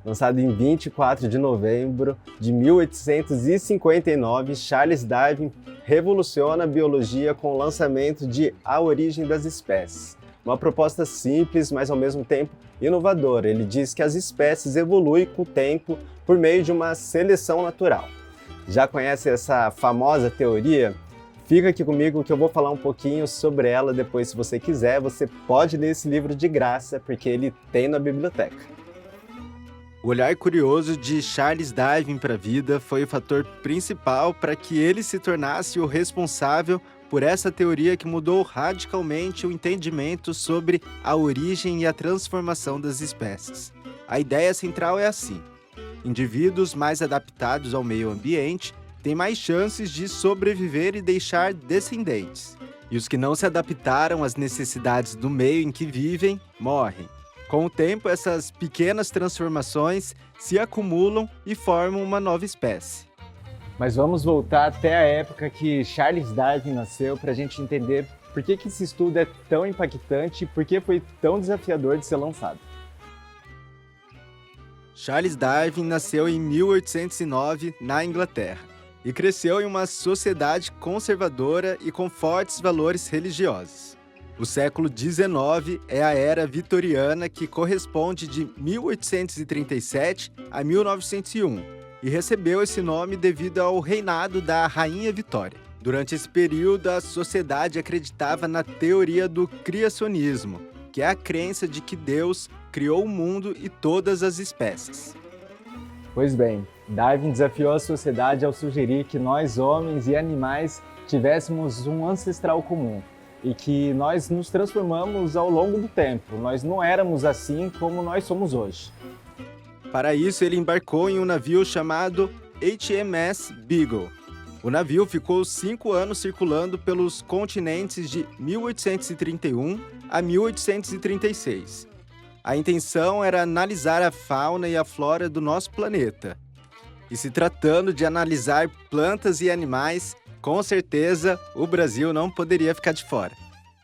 Lançado em 24 de novembro de 1859, Charles Darwin revoluciona a biologia com o lançamento de A Origem das Espécies. Uma proposta simples, mas ao mesmo tempo inovadora. Ele diz que as espécies evoluem com o tempo por meio de uma seleção natural. Já conhece essa famosa teoria? Fica aqui comigo que eu vou falar um pouquinho sobre ela depois. Se você quiser, você pode ler esse livro de graça, porque ele tem na biblioteca. O olhar curioso de Charles Darwin para a vida foi o fator principal para que ele se tornasse o responsável por essa teoria que mudou radicalmente o entendimento sobre a origem e a transformação das espécies. A ideia central é assim: indivíduos mais adaptados ao meio ambiente têm mais chances de sobreviver e deixar descendentes, e os que não se adaptaram às necessidades do meio em que vivem morrem. Com o tempo, essas pequenas transformações se acumulam e formam uma nova espécie. Mas vamos voltar até a época que Charles Darwin nasceu para a gente entender por que esse estudo é tão impactante e por que foi tão desafiador de ser lançado. Charles Darwin nasceu em 1809 na Inglaterra e cresceu em uma sociedade conservadora e com fortes valores religiosos. O século XIX é a era vitoriana, que corresponde de 1837 a 1901 e recebeu esse nome devido ao reinado da Rainha Vitória. Durante esse período, a sociedade acreditava na teoria do criacionismo, que é a crença de que Deus criou o mundo e todas as espécies. Pois bem, Darwin desafiou a sociedade ao sugerir que nós, homens e animais, tivéssemos um ancestral comum e que nós nos transformamos ao longo do tempo. Nós não éramos assim como nós somos hoje. Para isso, ele embarcou em um navio chamado HMS Beagle. O navio ficou 5 anos circulando pelos continentes de 1831 a 1836. A intenção era analisar a fauna e a flora do nosso planeta. E se tratando de analisar plantas e animais, com certeza o Brasil não poderia ficar de fora.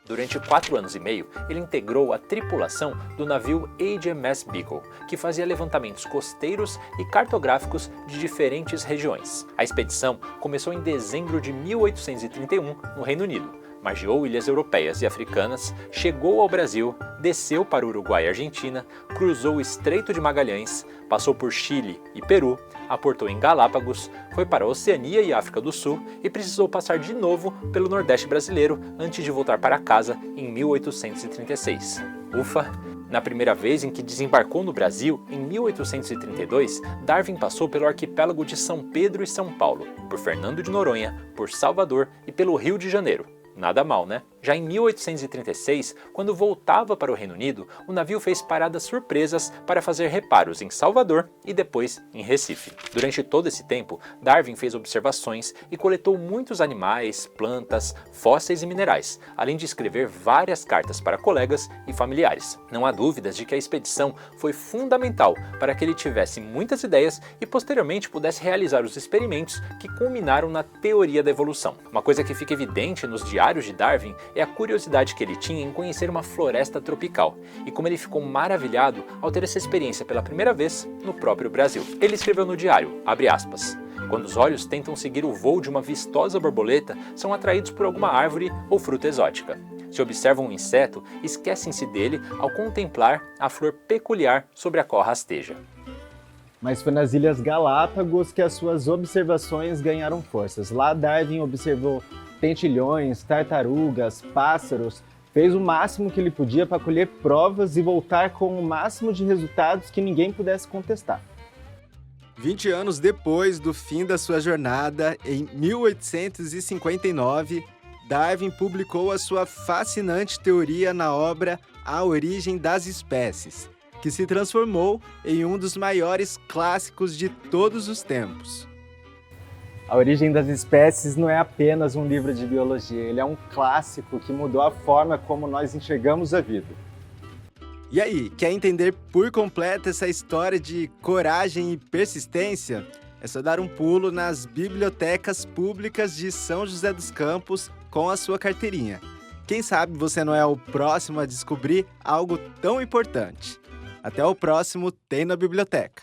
Durante 4 anos e meio, ele integrou a tripulação do navio HMS Beagle, que fazia levantamentos costeiros e cartográficos de diferentes regiões. A expedição começou em dezembro de 1831, no Reino Unido. Margeou ilhas europeias e africanas, chegou ao Brasil, desceu para o Uruguai e Argentina, cruzou o Estreito de Magalhães, passou por Chile e Peru, aportou em Galápagos, foi para a Oceania e África do Sul e precisou passar de novo pelo Nordeste brasileiro antes de voltar para casa em 1836. Ufa! Na primeira vez em que desembarcou no Brasil, em 1832, Darwin passou pelo arquipélago de São Pedro e São Paulo, por Fernando de Noronha, por Salvador e pelo Rio de Janeiro. Nada mal, né? Já em 1836, quando voltava para o Reino Unido, o navio fez paradas surpresas para fazer reparos em Salvador e depois em Recife. Durante todo esse tempo, Darwin fez observações e coletou muitos animais, plantas, fósseis e minerais, além de escrever várias cartas para colegas e familiares. Não há dúvidas de que a expedição foi fundamental para que ele tivesse muitas ideias e posteriormente pudesse realizar os experimentos que culminaram na teoria da evolução. Uma coisa que fica evidente nos diários de Darwin é a curiosidade que ele tinha em conhecer uma floresta tropical e como ele ficou maravilhado ao ter essa experiência pela primeira vez no próprio Brasil. Ele escreveu no diário, abre aspas, "Quando os olhos tentam seguir o voo de uma vistosa borboleta, são atraídos por alguma árvore ou fruta exótica. Se observam um inseto, esquecem-se dele ao contemplar a flor peculiar sobre a qual rasteja." Mas foi nas Ilhas Galápagos que as suas observações ganharam forças. Lá Darwin observou tentilhões, tartarugas, pássaros, fez o máximo que ele podia para colher provas e voltar com o máximo de resultados que ninguém pudesse contestar. 20 anos depois do fim da sua jornada, em 1859, Darwin publicou a sua fascinante teoria na obra A Origem das Espécies, que se transformou em um dos maiores clássicos de todos os tempos. A Origem das Espécies não é apenas um livro de biologia, ele é um clássico que mudou a forma como nós enxergamos a vida. E aí, quer entender por completo essa história de coragem e persistência? É só dar um pulo nas bibliotecas públicas de São José dos Campos com a sua carteirinha. Quem sabe você não é o próximo a descobrir algo tão importante. Até o próximo Tem na Biblioteca.